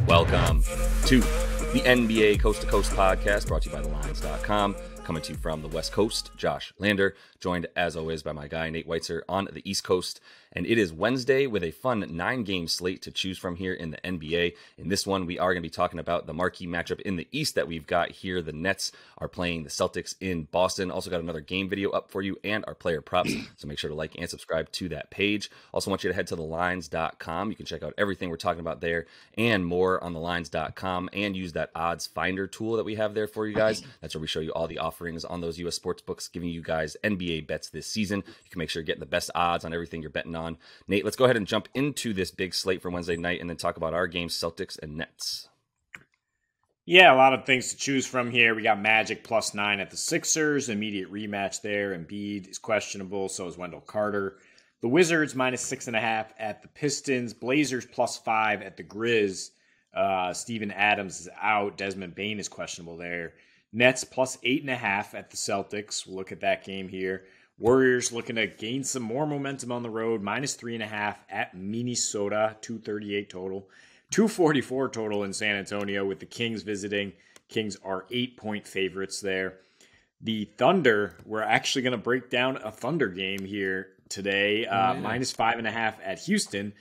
Welcome to the NBA Coast to Coast podcast, brought to you by thelines.com. Coming to you from the West Coast, Josh Lander, joined as always by my guy, Nate Weitzer, on the East Coast. And it is Wednesday with a fun 9-game slate to choose from here in the NBA. In this one, we are going to be talking about the marquee matchup in the East that we've got here. The Nets are playing the Celtics in Boston. Also got another game video up for you and our player props. So make sure to like and subscribe to that page. Also want you to head to thelines.com. You can check out everything we're talking about there and more on thelines.com, and use that odds finder tool that we have there for you guys. That's where we show you all the offerings on those US sports books, giving you guys NBA bets this season. You can make sure you're getting the best odds on everything you're betting on. Nate, let's go ahead and jump into this big slate for Wednesday night and then talk about our games, Celtics and Nets. Yeah, a lot of things to choose from here. We got Magic +9 at the Sixers, immediate rematch there. Embiid is questionable, so is Wendell Carter. The Wizards -6.5 at the Pistons. Blazers +5 at the Grizz. Steven Adams is out. Desmond Bane is questionable there. Nets +8.5 at the Celtics. We'll look at that game here. Warriors looking to gain some more momentum on the road. -3.5 at Minnesota. 238 total. 244 total in San Antonio with the Kings visiting. Kings are 8-point favorites there. The Thunder, we're actually going to break down a Thunder game here today. -5.5 at Houston.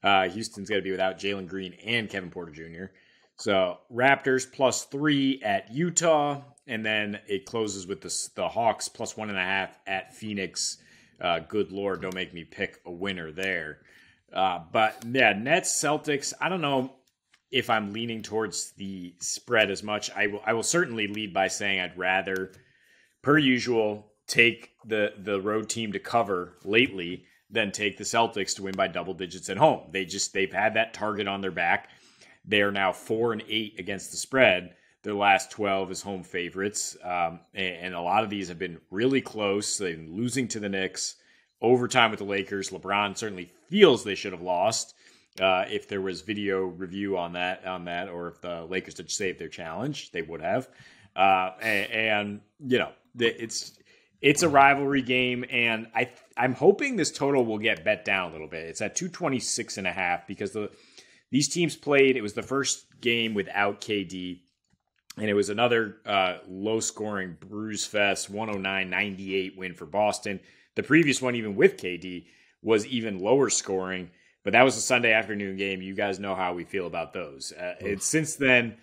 Houston's going to be without Jalen Green and Kevin Porter Jr. So Raptors +3 at Utah. And then it closes with the Hawks +1.5 at Phoenix. Good Lord, don't make me pick a winner there. But yeah, Nets, Celtics, I don't know if I'm leaning towards the spread as much. I will certainly lead by saying I'd rather, per usual, take the road team to cover lately than take the Celtics to win by double digits at home. They've had that target on their back. They are now 4-8 against the spread. Their last 12 is home favorites. And a lot of these have been really close. They've been losing to the Knicks. Overtime with the Lakers. LeBron certainly feels they should have lost. If there was video review on that, or if the Lakers had saved their challenge, they would have. And you know, it's a rivalry game, and I'm hoping this total will get bet down a little bit. It's at 226.5 because these teams played. It was the first game without KD. And it was another low-scoring bruise fest, 109-98 win for Boston. The previous one, even with KD, was even lower scoring. But that was a Sunday afternoon game. You guys know how we feel about those. And since then,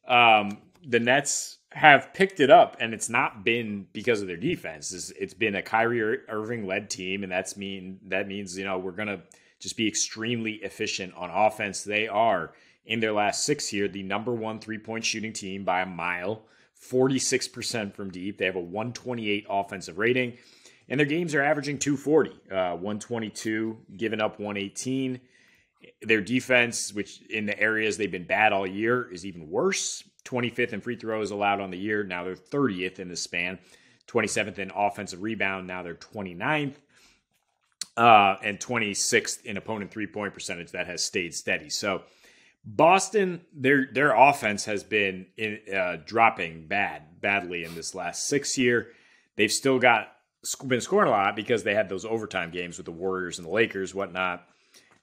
the Nets have picked it up, and it's not been because of their defense. It's been a Kyrie Irving-led team, and that means we're going to just be extremely efficient on offense. They are, in their last 6 here, the number one three-point shooting team by a mile, 46% from deep. They have a 128 offensive rating, and their games are averaging 240, 122, giving up 118. Their defense, which in the areas they've been bad all year, is even worse. 25th in free throws allowed on the year. Now they're 30th in the span. 27th in offensive rebound. Now they're 29th. And 26th in opponent three-point percentage. That has stayed steady. So Boston, their offense has been dropping badly in this last 6 year. They've still been scoring a lot because they had those overtime games with the Warriors and the Lakers, whatnot.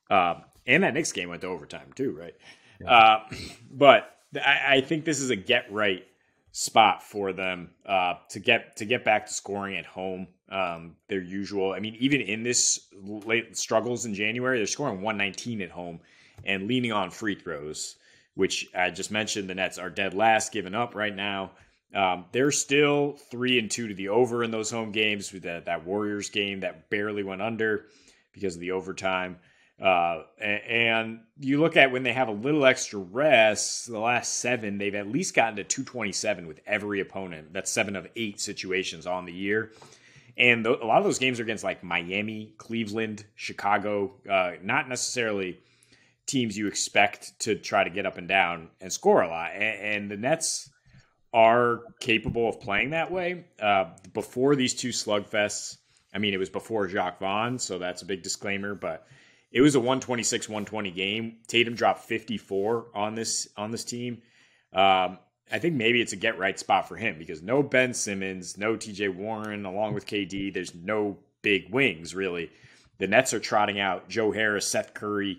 And that Knicks game went to overtime too, right? Yeah. But I think this is a get right spot for them to get back to scoring at home. Their usual. I mean, even in this late struggles in January, they're scoring 119 at home and leaning on free throws, which I just mentioned. The Nets are dead last, giving up right now. They're still 3-2 to the over in those home games with that Warriors game that barely went under because of the overtime. And you look at when they have a little extra rest, the last 7, they've at least gotten to 227 with every opponent. That's 7 of 8 situations on the year. And a lot of those games are against like Miami, Cleveland, Chicago, not necessarily teams you expect to try to get up and down and score a lot. And the Nets are capable of playing that way. Before these two slugfests, I mean, it was before Jacques Vaughn, so that's a big disclaimer, but it was a 126-120 game. Tatum dropped 54 on this team. I think maybe it's a get-right spot for him because no Ben Simmons, no TJ Warren, along with KD. There's no big wings, really. The Nets are trotting out Joe Harris, Seth Curry,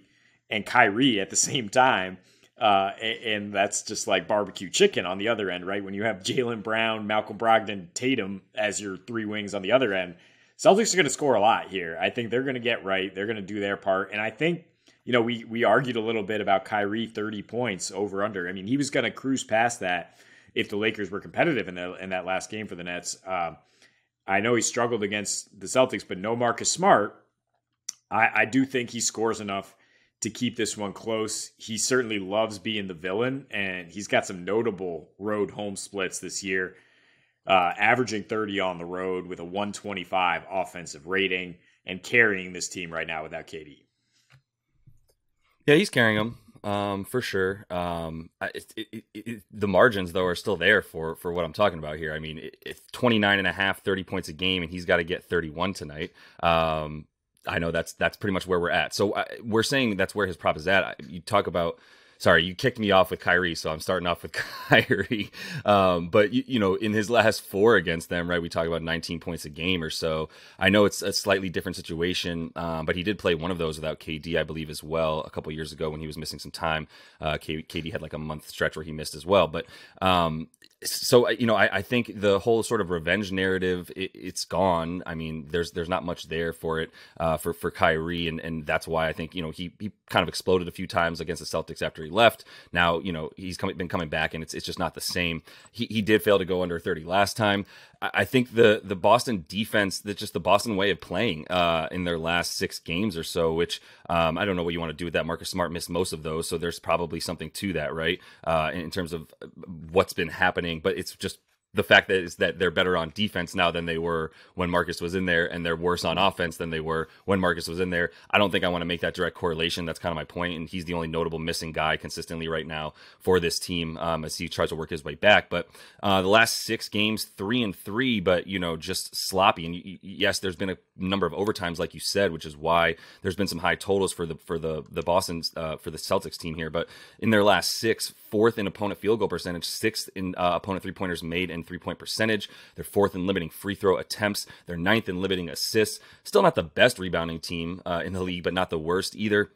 and Kyrie at the same time. And that's just like barbecue chicken on the other end, right? When you have Jaylen Brown, Malcolm Brogdon, Tatum as your three wings on the other end, Celtics are going to score a lot here. I think they're going to get right. They're going to do their part. And I think, we argued a little bit about Kyrie 30 points over under. I mean, he was going to cruise past that if the Lakers were competitive in that last game for the Nets. I know he struggled against the Celtics, but no Marcus Smart. I do think he scores enough to keep this one close. He certainly loves being the villain, and he's got some notable road home splits this year, averaging 30 on the road with a 125 offensive rating and carrying this team right now without KD. Yeah, he's carrying them for sure. The margins, though, are still there for what I'm talking about here. I mean, it's 29.5, 30 points a game, and he's got to get 31 tonight. I know that's pretty much where we're at. So we're saying that's where his prop is at. You talk about, sorry, you kicked me off with Kyrie, so I'm starting off with Kyrie. But in his last four against them, right, we talk about 19 points a game or so. I know it's a slightly different situation, but he did play one of those without KD, I believe, as well, a couple years ago when he was missing some time. KD had like a month stretch where he missed as well. But so, I think the whole sort of revenge narrative, it's gone. I mean, there's not much there for it, for Kyrie. And that's why I think, he kind of exploded a few times against the Celtics after he left. Now, he's been coming back, and it's just not the same. He did fail to go under 30 last time. I think the Boston defense, that's just the Boston way of playing in their last 6 games or so, which I don't know what you want to do with that. Marcus Smart missed most of those, so there's probably something to that, right? In terms of what's been happening, but it's just the fact that they're better on defense now than they were when Marcus was in there, and they're worse on offense than they were when Marcus was in there. I don't think I want to make that direct correlation. That's kind of my point, and he's the only notable missing guy consistently right now for this team as he tries to work his way back. But the last 6 games, 3-3, but just sloppy. And yes, there's been a number of overtimes, like you said, which is why there's been some high totals for the Boston's for the Celtics team here. But in their last 6, 4th in opponent field goal percentage, 6th in opponent 3-pointers made and 3-point percentage. They're 4th in limiting free throw attempts. They're 9th in limiting assists. Still not the best rebounding team in the league, but not the worst either.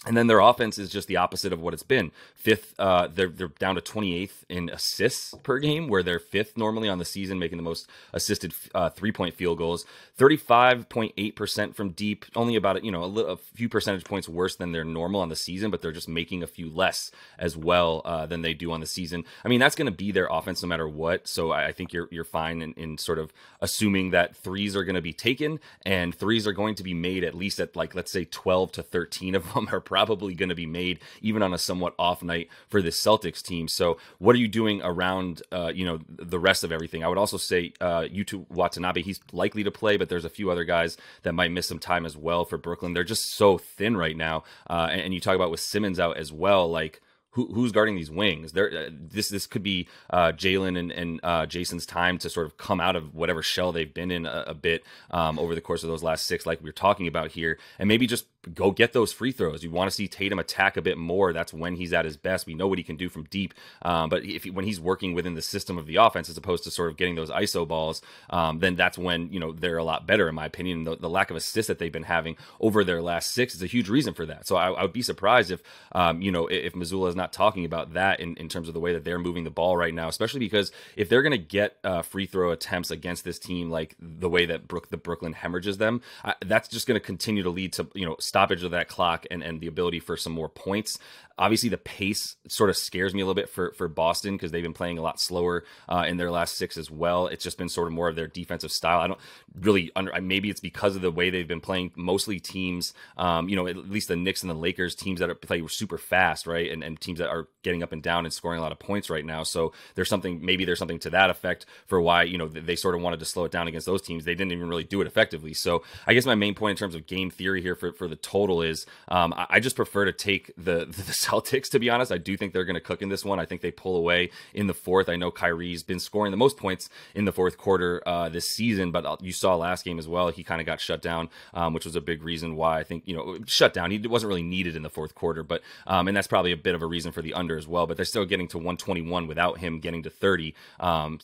And then their offense is just the opposite of what it's been. 5th, they're down to 28th in assists per game, where they're 5th normally on the season, making the most assisted 3-point field goals. 35.8% from deep, only about a few percentage points worse than their normal on the season, but they're just making a few less as well than they do on the season. I mean, that's going to be their offense no matter what. So I think you're fine in sort of assuming that threes are going to be taken, and threes are going to be made at least at, like, let's say 12 to 13 of them are probably going to be made, even on a somewhat off night for this Celtics team. So what are you doing around, the rest of everything? I would also say Yuta Watanabe, he's likely to play, but there's a few other guys that might miss some time as well for Brooklyn. They're just so thin right now. And you talk about with Simmons out as well, like, who's guarding these wings? This could be Jaylen and Jason's time to sort of come out of whatever shell they've been in a bit over the course of those last 6, like we were talking about here, and maybe just go get those free throws. You want to see Tatum attack a bit more. That's when he's at his best. We know what he can do from deep, but when he's working within the system of the offense, as opposed to sort of getting those ISO balls, then that's when they're a lot better, in my opinion. The lack of assists that they've been having over their last 6 is a huge reason for that. So I would be surprised if Mazzulla is not talking about that in terms of the way that they're moving the ball right now, especially because if they're going to get free throw attempts against this team like the way that the Brooklyn hemorrhages them, that's just going to continue to lead to stoppage of that clock and the ability for some more points. Obviously, the pace sort of scares me a little bit for Boston because they've been playing a lot slower in their last 6 as well. It's just been sort of more of their defensive style. I don't really maybe it's because of the way they've been playing. Mostly teams, at least the Knicks and the Lakers, teams that play super fast, right, and teams that are getting up and down and scoring a lot of points right now. So there's something to that effect for why they sort of wanted to slow it down against those teams. They didn't even really do it effectively. So I guess my main point in terms of game theory here for the total is I just prefer to take the Celtics, to be honest. I do think they're going to cook in this one. I think they pull away in the 4th. I know Kyrie's been scoring the most points in the 4th quarter this season, but you saw last game as well. He kind of got shut down, which was a big reason why I think, shut down. He wasn't really needed in the 4th quarter, but and that's probably a bit of a reason for the under as well, but they're still getting to 121 without him getting to 30.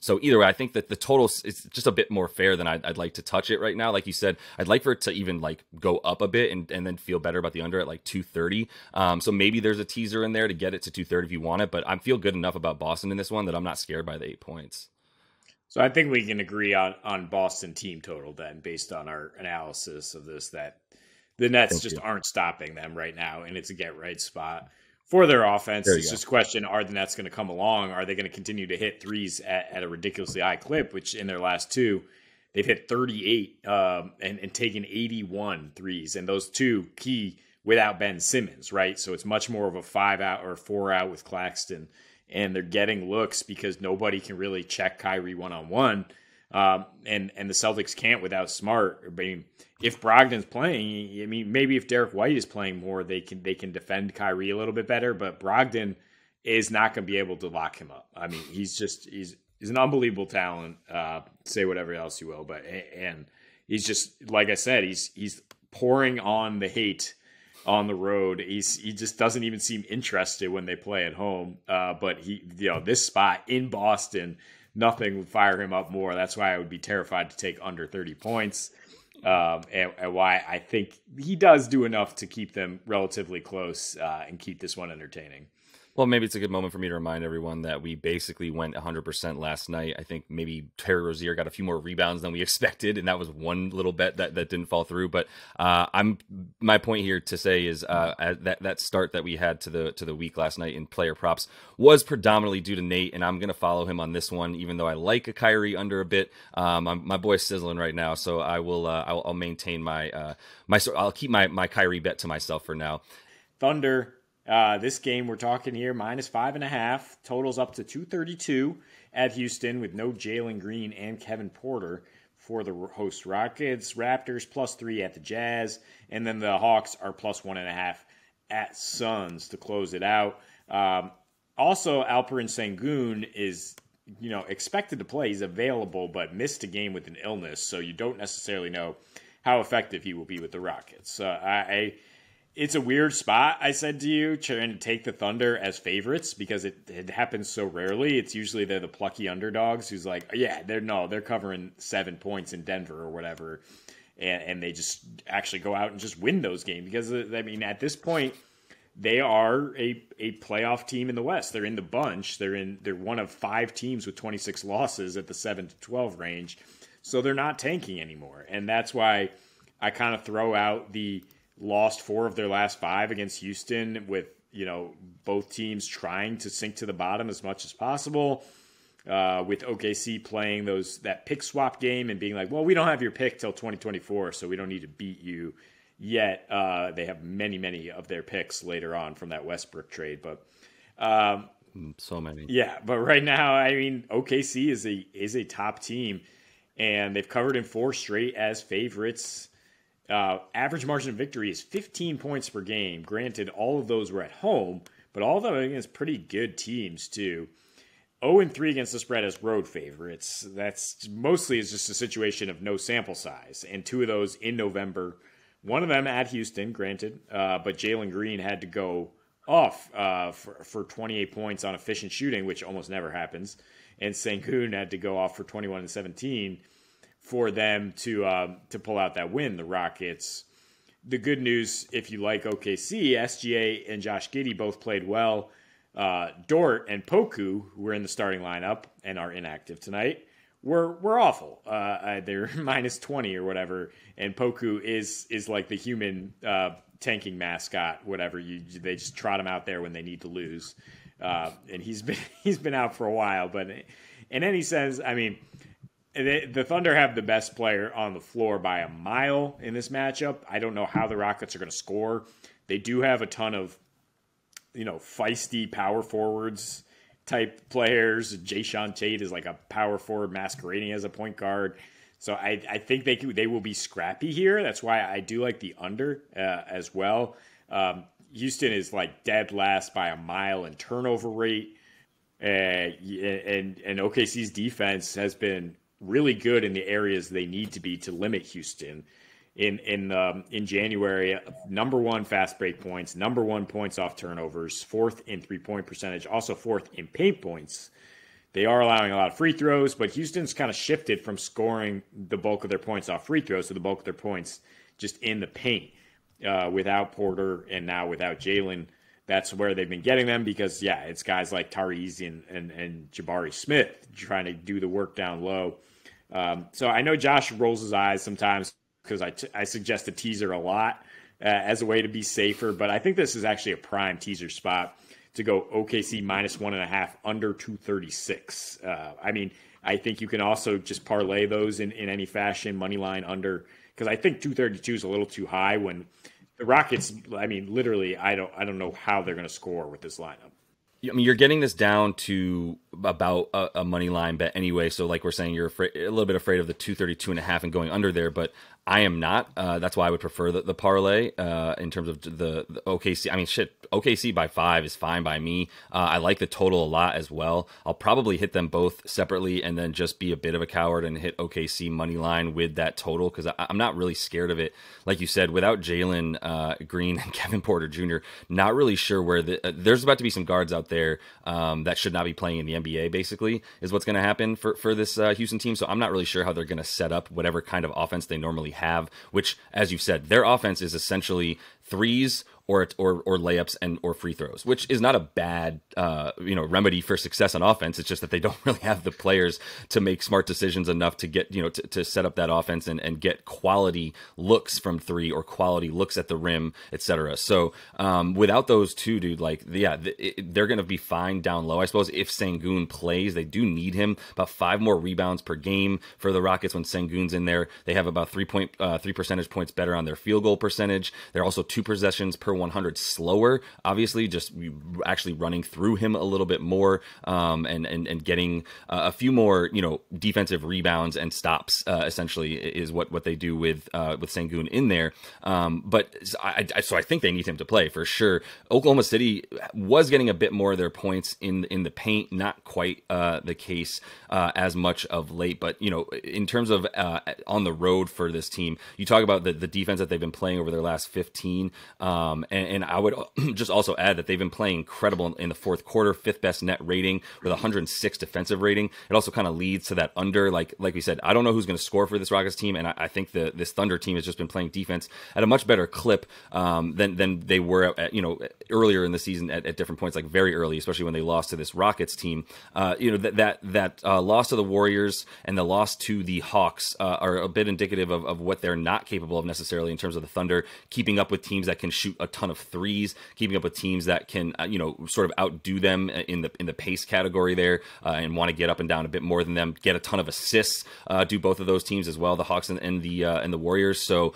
So either way, I think that the total is just a bit more fair than I'd like to touch it right now. Like you said, I'd like for it to even like go up a bit and then then feel better about the under at like 230. So maybe there's a teaser in there to get it to 230 if you want it, but I feel good enough about Boston in this one that I'm not scared by the 8 points. So I think we can agree on Boston team total then, based on our analysis of this, that the Nets aren't stopping them right now, and it's a get-right spot for their offense. It's just a question, are the Nets going to come along? Are they going to continue to hit threes at a ridiculously high clip, which in their last two, they've hit 38 and taken 81 threes, and those two key without Ben Simmons, right? So it's much more of a 5-out or 4-out with Claxton, and they're getting looks because nobody can really check Kyrie one-on-one. And the Celtics can't without Smart. I mean, if Brogdon's playing, I mean, maybe if Derek White is playing more, they can defend Kyrie a little bit better, but Brogdon is not going to be able to lock him up. I mean, he's an unbelievable talent. Say whatever else you will, and he's just, like I said, he's pouring on the hate on the road. He just doesn't even seem interested when they play at home. But this spot in Boston, nothing would fire him up more. That's why I would be terrified to take under 30 points. And why I think he does do enough to keep them relatively close and keep this one entertaining. Well, maybe it's a good moment for me to remind everyone that we basically went 100% last night. I think maybe Terry Rozier got a few more rebounds than we expected, and that was one little bet that didn't fall through. But my point here to say is that start that we had to the week last night in player props was predominantly due to Nate, and I'm going to follow him on this one, even though I like a Kyrie under a bit. My boy's sizzling right now, so I will I'll maintain I'll keep my Kyrie bet to myself for now. Thunder. This game we're talking here, -5.5, totals up to 232 at Houston with no Jalen Green and Kevin Porter for the host Rockets. Raptors +3 at the Jazz, and then the Hawks are +1.5 at Suns to close it out. Also, Alperen Sengun is expected to play. He's available, but missed a game with an illness, so you don't necessarily know how effective he will be with the Rockets. It's a weird spot, I said to you, trying to take the Thunder as favorites because it happens so rarely. It's usually they're the plucky underdogs who's like, yeah, they're covering 7 points in Denver or whatever, and they just actually go out and just win those games because, I mean, at this point, they are a playoff team in the West. They're in the bunch. They're one of 5 teams with 26 losses at the 7-12 range, so they're not tanking anymore, and that's why I kind of throw out the lost 4 of their last 5 against Houston with, both teams trying to sink to the bottom as much as possible, with OKC playing that pick swap game and being like, well, we don't have your pick till 2024, so we don't need to beat you yet. They have many, many of their picks later on from that Westbrook trade, but so many. Yeah, but right now, I mean, OKC is a top team, and they've covered in 4 straight as favorites. Average margin of victory is 15 points per game. Granted, all of those were at home, but all of them against pretty good teams, too. 0-3 against the spread as road favorites. That's mostly is just a situation of no sample size, and 2 of those in November. One of them at Houston, granted, but Jalen Green had to go off for 28 points on efficient shooting, which almost never happens, and Sengun had to go off for 21 and 17. For them to pull out that win, the Rockets. The good news, if you like OKC, SGA and Josh Giddey both played well. Dort and Poku, who were in the starting lineup and are inactive tonight, were awful. They're -20 or whatever, and Poku is like the human tanking mascot, whatever. They just trot him out there when they need to lose, and he's been out for a while. But in any sense, I mean, the Thunder have the best player on the floor by a mile in this matchup. I don't know how the Rockets are going to score. They do have a ton of, feisty power forwards type players. Jayshawn Tate is like a power forward masquerading as a point guard. So I think they will be scrappy here. That's why I do like the under as well. Houston is like dead last by a mile in turnover rate. And OKC's defense has been really good in the areas they need to be to limit Houston. In January, number 1 fast break points, number 1 points off turnovers, 4th in 3-point percentage, also 4th in paint points. They are allowing a lot of free throws, but Houston's kind of shifted from scoring the bulk of their points off free throws to the bulk of their points just in the paint. without Porter and now without Jalen. That's where they've been getting them because, yeah, it's guys like Tyrese and Jabari Smith trying to do the work down low. So I know Josh rolls his eyes sometimes because I suggest a teaser a lot as a way to be safer, but I think this is actually a prime teaser spot to go OKC minus 1.5 under 236. I think you can also just parlay those in any fashion, money line under, because I think 232 is a little too high when the Rockets, literally, I don't know how they're going to score with this lineup. I mean, you're getting this down to about a money line bet anyway. So like we're saying, you're a little bit afraid of the 232.5 and going under there, but I am not. That's why I would prefer the parlay in terms of the OKC. I mean, OKC by 5 is fine by me. I like the total a lot as well. I'll probably hit them both separately and then just be a bit of a coward and hit OKC money line with that total because I'm not really scared of it. Like you said, without Jalen Green and Kevin Porter Jr., not really sure where there's about to be some guards out there that should not be playing in the NBA, basically, is what's going to happen for this Houston team. So I'm not really sure how they're going to set up whatever kind of offense they normally have, which, as you said, their offense is essentially threes or layups or free throws, which is not a bad remedy for success on offense. It's just that they don't really have the players to make smart decisions enough to get to set up that offense and get quality looks from three or quality looks at the rim, etc. So without those two, dude, they're going to be fine down low. I suppose if Sengun plays, they do need him. About 5 more rebounds per game for the Rockets when Sengun's in there. They have about 3 percentage points better on their field goal percentage. They're also 2 possessions per 100 slower, obviously, just actually running through him a little bit more and getting a few more defensive rebounds and stops essentially is what they do with Sengun in there. So I think they need him to play for sure. Oklahoma City was getting a bit more of their points in the paint, not quite the case as much of late, but in terms of on the road for this team, you talk about the defense that they've been playing over their last 15. And I would just also add that they've been playing incredible in the fourth quarter, 5th best net rating with 106 defensive rating. It also kind of leads to that under, like we said, I don't know who's going to score for this Rockets team. And I think this Thunder team has just been playing defense at a much better clip than they were earlier in the season at different points, like very early, especially when they lost to this Rockets team. That loss to the Warriors and the loss to the Hawks are a bit indicative of what they're not capable of necessarily in terms of the Thunder keeping up with teams that can shoot a ton of threes, keeping up with teams that can sort of outdo them in the pace category there and want to get up and down a bit more than them, get a ton of assists, do both of those teams as well, the Hawks and the Warriors. So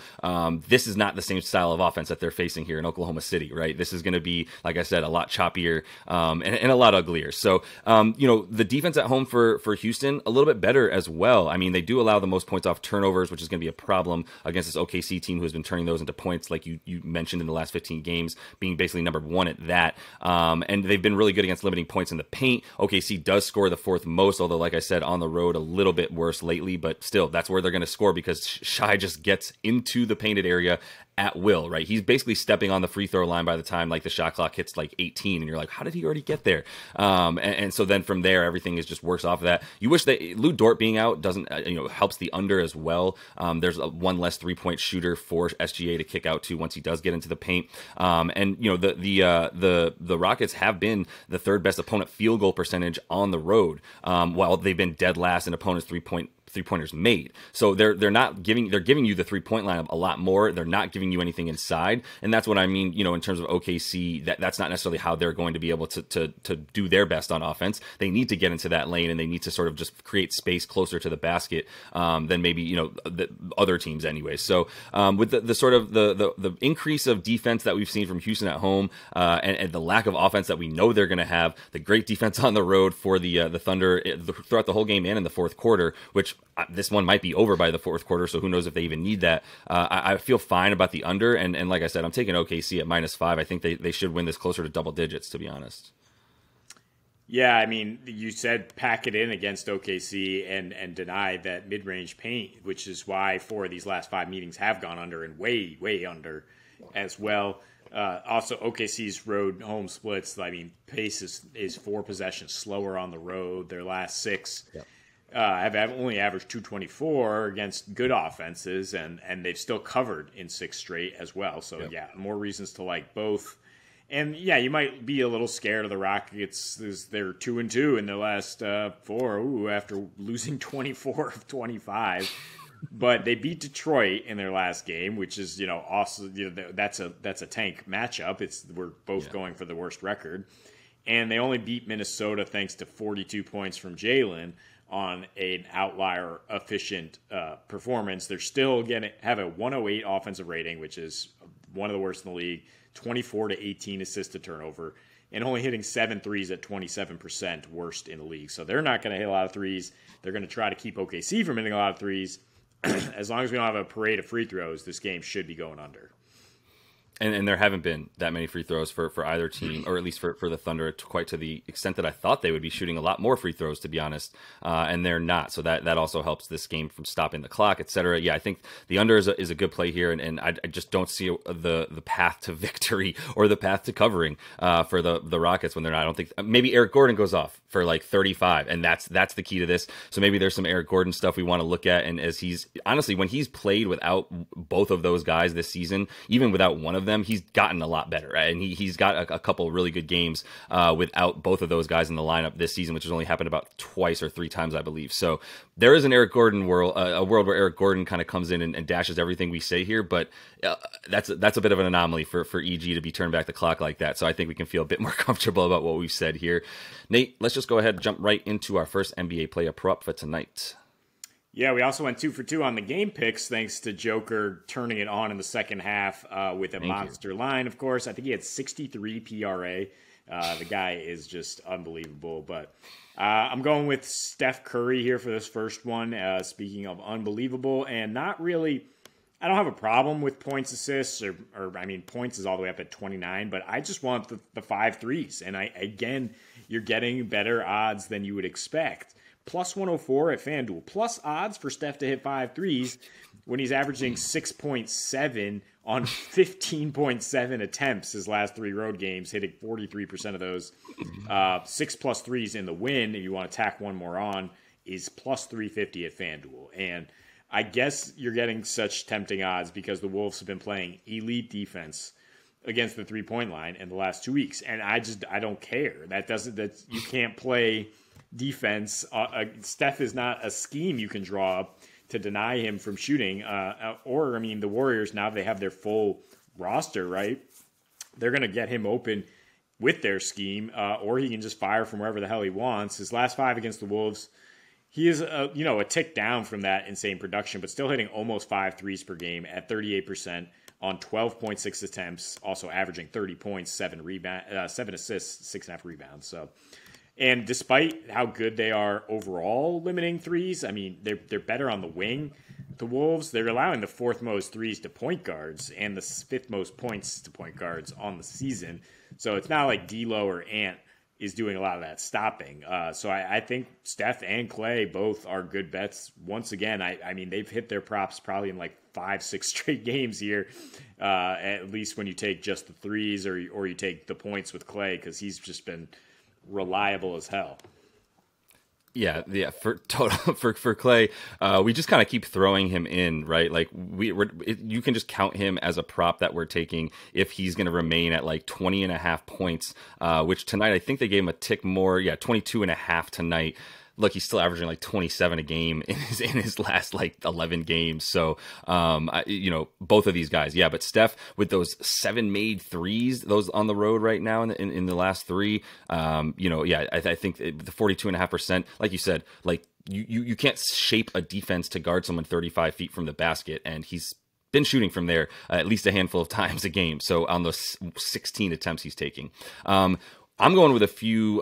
this is not the same style of offense that they're facing here in Oklahoma City, right? This is going to be, like I said, a lot choppier and a lot uglier. So the defense at home for Houston, a little bit better as well. I mean, they do allow the most points off turnovers, which is going to be a problem against this OKC team who has been turning those into points, like you mentioned in the last 15 games, being basically number 1 at that. And they've been really good against limiting points in the paint. OKC does score the 4th most, although, like I said, on the road, a little bit worse lately, but still, that's where they're going to score because Shai just gets into the painted area at will, right? He's basically stepping on the free throw line by the time the shot clock hits 18, and you're like, how did he already get there? And so then from there, everything is just works off of that. You wish that Lou Dort being out doesn't helps the under as well. There's one less 3-point shooter for SGA to kick out to once he does get into the paint. And the Rockets have been the 3rd best opponent field goal percentage on the road, while they've been dead last in opponents' three-pointers made. So they're giving you the 3-point line a lot more. They're not giving you anything inside, and that's what I mean. In terms of OKC, that's not necessarily how they're going to be able to do their best on offense. They need to get into that lane, and they need to sort of just create space closer to the basket than maybe the other teams anyway. So with the sort of the increase of defense that we've seen from Houston at home, and the lack of offense that we know they're going to have, the great defense on the road for the Thunder throughout the whole game and in the fourth quarter, which this one might be over by the fourth quarter, so who knows if they even need that. I feel fine about the under, and like I said, I'm taking OKC at -5. I think they should win this closer to double digits, to be honest. Yeah, I mean, you said pack it in against OKC and deny that mid-range paint, which is why 4 of these last 5 meetings have gone under and way, way under as well. Also, OKC's road home splits, I mean, pace is 4 possessions slower on the road. Their last 6 have only averaged 224 against good offenses, and they've still covered in 6 straight as well. So, yeah, more reasons to like both. And, yeah, you might be a little scared of the Rockets. They're 2-2 in their last 4 after losing 24 of 25. But they beat Detroit in their last game, which is, also that's a tank matchup. We're both going for the worst record. And they only beat Minnesota thanks to 42 points from Jalen on an outlier efficient performance. They're still have a 108 offensive rating, which is one of the worst in the league, 24 to 18 assist to turnover, and only hitting 7 threes at 27%, worst in the league. So they're not going to hit a lot of threes. They're going to try to keep OKC from hitting a lot of threes. As long as we don't have a parade of free throws, this game should be going under. And there haven't been that many free throws for either team, or at least for the Thunder, quite to the extent that I thought they would be shooting a lot more free throws, to be honest, and they're not. So that also helps this game from stopping the clock, etc. Yeah, I think the under is a good play here, and I just don't see the path to victory or the path to covering for the Rockets when they're not. I don't think maybe Eric Gordon goes off for like 35, and that's the key to this. So maybe there's some Eric Gordon stuff we want to look at, and as he's honestly, when he's played without both of those guys this season, even without one of them, he's gotten a lot better, right? And he's got a couple really good games without both of those guys in the lineup this season, which has only happened about twice or 3 times, I believe. So there is an Eric Gordon world, a world where Eric Gordon kind of comes in and dashes everything we say here, but that's a bit of an anomaly for EG to be turned back the clock like that. So I think we can feel a bit more comfortable about what we've said here. Nate, let's just go ahead and jump right into our first NBA player prop for tonight. Yeah, we also went 2 for 2 on the game picks, thanks to Joker turning it on in the second half with a monster line, of course. I think he had 63 PRA. The guy is just unbelievable. But I'm going with Steph Curry here for this first one. Speaking of unbelievable, and not really, I don't have a problem with points, assists, or I mean, points is all the way up at 29, but I just want the 5 threes. And again, you're getting better odds than you would expect. Plus 104 at FanDuel. Plus odds for Steph to hit 5 threes when he's averaging 6.7 on 15.7 attempts his last 3 road games, hitting 43% of those. 6+ threes in the win, if you want to tack one more on, is plus 350 at FanDuel. And I guess you're getting such tempting odds because the Wolves have been playing elite defense against the 3-point line in the last 2 weeks. And I don't care. You can't play defense. Steph is not a scheme you can draw up to deny him from shooting. Or, I mean, the Warriors, now they have their full roster, right? They're going to get him open with their scheme, or he can just fire from wherever the hell he wants. His last 5 against the Wolves, he is a tick down from that insane production, but still hitting almost 5 threes per game at 38% on 12.6 attempts, also averaging 30 points, 7 assists, 6.5 rebounds. So, and despite how good they are overall limiting threes, I mean, they're better on the wing. The Wolves, they're allowing the 4th most threes to point guards and the 5th most points to point guards on the season. So it's not like D'Lo or Ant is doing a lot of that stopping. So I think Steph and Clay both are good bets. Once again, I mean, they've hit their props probably in like 5-6 straight games here, at least when you take just the threes or you take the points with Clay, because he's just been reliable as hell. Yeah. For Clay, we just kind of keep throwing him in, right? Like you can just count him as a prop that we're taking if he's going to remain at like 20.5 points, which tonight I think they gave him a tick more. Yeah, 22.5 tonight. Look, he's still averaging like 27 a game in his last like 11 games. So, both of these guys, yeah. But Steph with those 7 made threes, those on the road right now in the last 3, I think the 42.5%, like you said, like you can't shape a defense to guard someone 35 feet from the basket, and he's been shooting from there at least a handful of times a game. So on those 16 attempts he's taking. I'm going with a few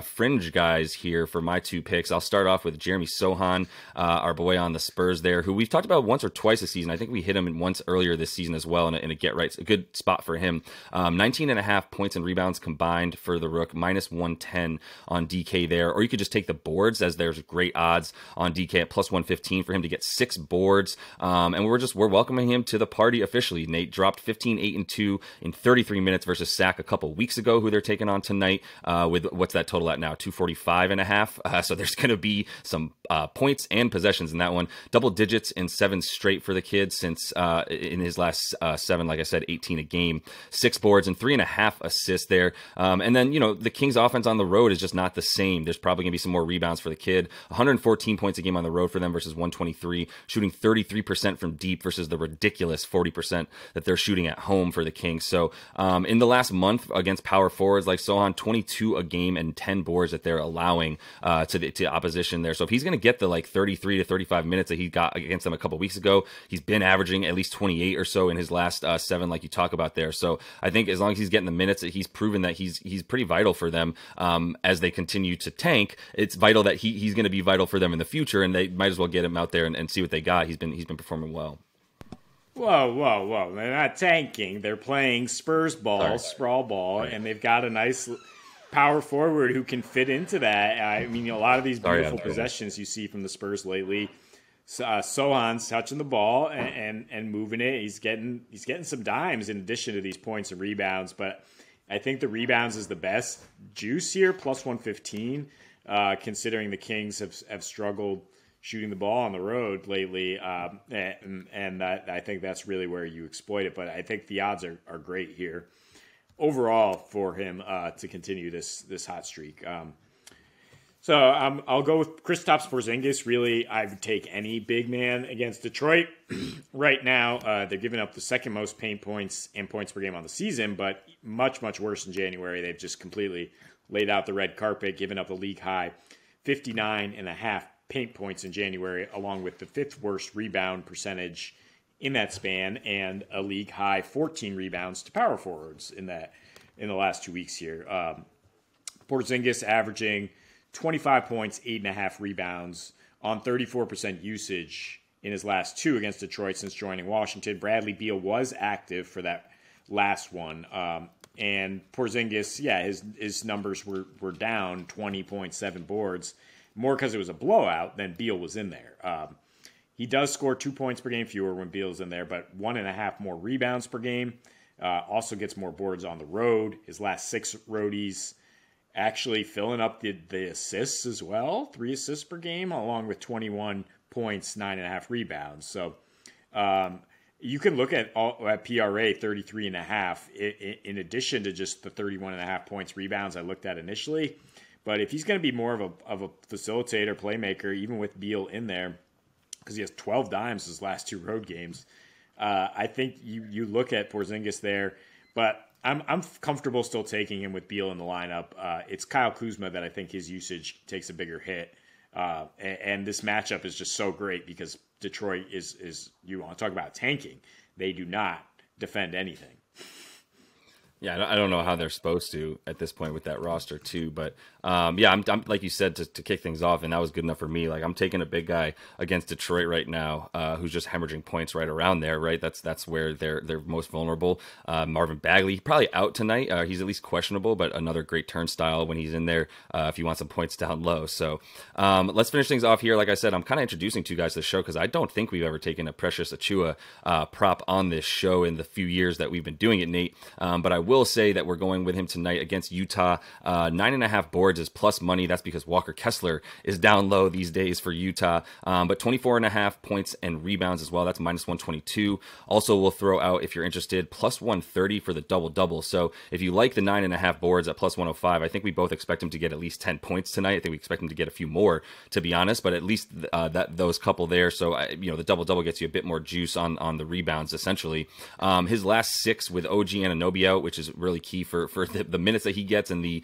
fringe guys here for my 2 picks. I'll start off with Jeremy Sohan, our boy on the Spurs there, who we've talked about once or twice this season. I think we hit him once earlier this season as well in a get right. It's a good spot for him. 19.5 points and rebounds combined for the Rook, minus 110 on DK there. Or you could just take the boards, as there's great odds on DK at plus 115 for him to get 6 boards. And we're welcoming him to the party officially. Nate dropped 15, 8, and 2 in 33 minutes versus Sac a couple weeks ago, who they're taking on tonight with what's that total at now? 245.5. So there's going to be some points and possessions in that one. Double digits in 7 straight for the kid since in his last 7, like I said, 18 a game, 6 boards and 3.5 assists there. And then, the Kings offense on the road is just not the same. There's probably going to be some more rebounds for the kid. 114 points a game on the road for them versus 123, shooting 33% from deep versus the ridiculous 40% that they're shooting at home for the Kings. So in the last month against power forwards like Sohan, 22 a game and 10 boards that they're allowing to opposition there. So if he's going to get the 33 to 35 minutes that he got against them a couple weeks ago, he's been averaging at least 28 or so in his last 7, like you talk about there. So I think as long as he's getting the minutes, he's proven that he's pretty vital for them as they continue to tank. It's vital that he's going to be vital for them in the future, and they might as well get him out there and see what they got. He's been performing well. Whoa. They're not tanking. They're playing Spurs ball, sprawl ball, and they've got a nice power forward who can fit into that. I mean, a lot of these beautiful possessions you see from the Spurs lately, Sohan's touching the ball and moving it. He's getting some dimes in addition to these points and rebounds, but I think the rebounds is the best juice here, plus 115, considering the Kings have struggled shooting the ball on the road lately, and I think that's really where you exploit it. But I think the odds are great here overall for him to continue this hot streak. So I'll go with Kristaps Porzingis. Really, I would take any big man against Detroit. Right now, they're giving up the second most paint points and points per game on the season, but much, much worse in January. They've just completely laid out the red carpet, giving up the league high 59.5 paint points in January, along with the 5th worst rebound percentage in that span and a league high 14 rebounds to power forwards in the last 2 weeks here. Porzingis averaging 25 points, 8.5 rebounds on 34% usage in his last 2 against Detroit since joining Washington. Bradley Beal was active for that last one. And Porzingis, his numbers were down 20.7 boards, more because it was a blowout than Beal was in there. He does score 2 points per game fewer when Beal's in there, but 1.5 more rebounds per game. Also gets more boards on the road. His last 6 roadies actually filling up the assists as well, 3 assists per game, along with 21 points, 9.5 rebounds. So you can look at PRA 33.5 in addition to just the 31.5 points rebounds I looked at initially. But if he's going to be more of a facilitator, playmaker, even with Beal in there, because he has 12 dimes his last 2 road games, I think you look at Porzingis there. But I'm comfortable still taking him with Beal in the lineup. It's Kyle Kuzma that I think his usage takes a bigger hit. And this matchup is just so great because Detroit is you want to talk about tanking. They do not defend anything. Yeah, I don't know how they're supposed to at this point with that roster too, but I'm like you said to kick things off, and that was good enough for me. Like I'm taking a big guy against Detroit right now, who's just hemorrhaging points right around there. Right, that's where they're most vulnerable. Marvin Bagley probably out tonight. He's at least questionable, but another great turnstile when he's in there if you want some points down low. So let's finish things off here. Like I said, I'm kind of introducing 2 guys to the show because I don't think we've ever taken a Precious Achiuwa prop on this show in the few years that we've been doing it, Nate. But I will say that we're going with him tonight against Utah. 9.5 boards is plus money. That's because Walker Kessler is down low these days for Utah. But 24.5 points and rebounds as well. That's minus 122. Also, we'll throw out, if you're interested, plus 130 for the double-double. So if you like the 9.5 boards at plus 105, I think we both expect him to get at least 10 points tonight. I think we expect him to get a few more, to be honest, but at least those couple there. So, the double-double gets you a bit more juice on the rebounds, essentially. His last 6 with OG Anunoby out, which is really key for the minutes that he gets and the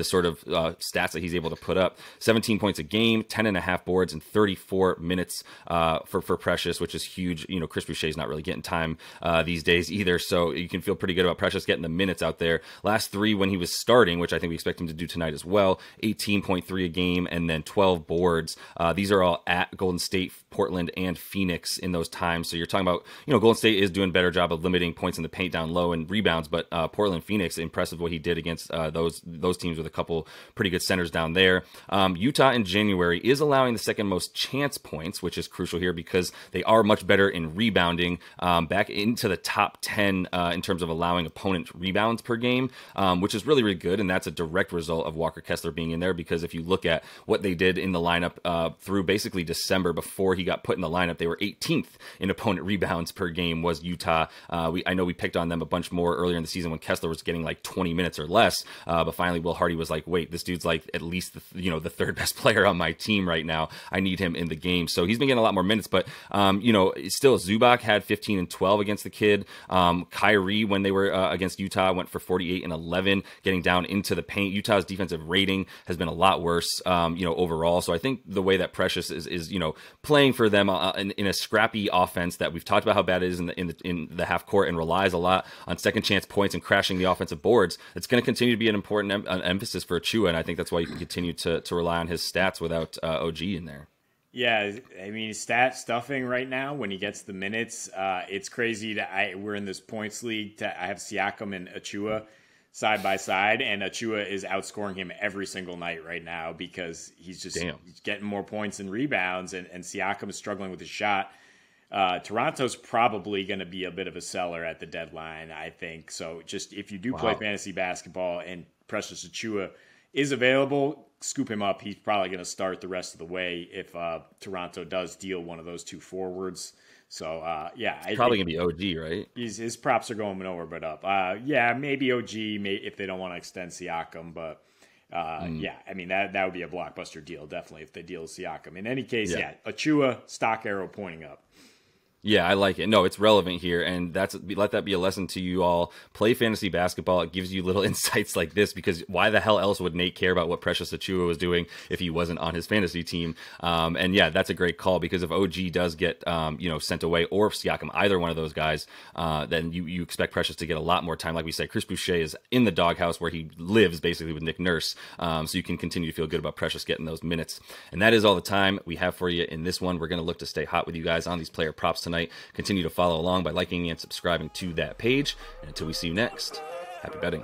sort of stats that he's able to put up. 17 points a game, 10.5 boards, and 34 minutes for Precious, which is huge. Chris Boucher's not really getting time these days either, so you can feel pretty good about Precious getting the minutes out there. Last 3 when he was starting, which I think we expect him to do tonight as well, 18.3 a game, and then 12 boards. These are all at Golden State, Portland, and Phoenix in those times. So you're talking about, Golden State is doing a better job of limiting points in the paint down low and rebounds, but Portland, Phoenix. Impressive what he did against those teams with a couple pretty good centers down there. Utah in January is allowing the second most chance points, which is crucial here because they are much better in rebounding, back into the top 10 in terms of allowing opponent rebounds per game, which is really, really good. And that's a direct result of Walker Kessler being in there, because if you look at what they did in the lineup through basically December before he got put in the lineup, they were 18th in opponent rebounds per game was Utah. I know we picked on them a bunch more earlier in the season when Kessler was getting like 20 minutes or less, but finally Will Hardy was like, wait, this dude's like at least the third best player on my team right now. I need him in the game. So he's been getting a lot more minutes, but still Zubac had 15 and 12 against the kid. Kyrie, when they were against Utah, went for 48 and 11, getting down into the paint. Utah's defensive rating has been a lot worse, overall. So I think the way that Precious is playing for them in a scrappy offense that we've talked about how bad it is in the half court and relies a lot on second chance points and crashing the offensive boards, it's going to continue to be an important emphasis for Achua, and I think that's why you can continue to rely on his stats without OG in there. Yeah, I mean, stat stuffing right now when he gets the minutes, it's crazy. We're in this points league. I have Siakam and Achua side by side, and Achua is outscoring him every single night right now because he's getting more points and rebounds, and Siakam is struggling with his shot. Toronto's probably going to be a bit of a seller at the deadline, I think. So just if you do play fantasy basketball and Precious Achua is available, scoop him up. He's probably going to start the rest of the way if Toronto does deal one of those two forwards. So, it's probably going to be OG, right? His props are going nowhere but up. Maybe OG if they don't want to extend Siakam. But, I mean, that would be a blockbuster deal, definitely, if they deal with Siakam. In any case, Achua, stock arrow pointing up. Yeah, I like it. No, it's relevant here, and let that be a lesson to you all. Play fantasy basketball. It gives you little insights like this, because why the hell else would Nate care about what Precious Achua was doing if he wasn't on his fantasy team? That's a great call, because if OG does get sent away, or if Siakam, either one of those guys, then you expect Precious to get a lot more time. Like we said, Chris Boucher is in the doghouse where he lives basically with Nick Nurse, so you can continue to feel good about Precious getting those minutes. And that is all the time we have for you in this one. We're going to look to stay hot with you guys on these player props tonight. Continue to follow along by liking and subscribing to that page. And until we see you next, happy betting.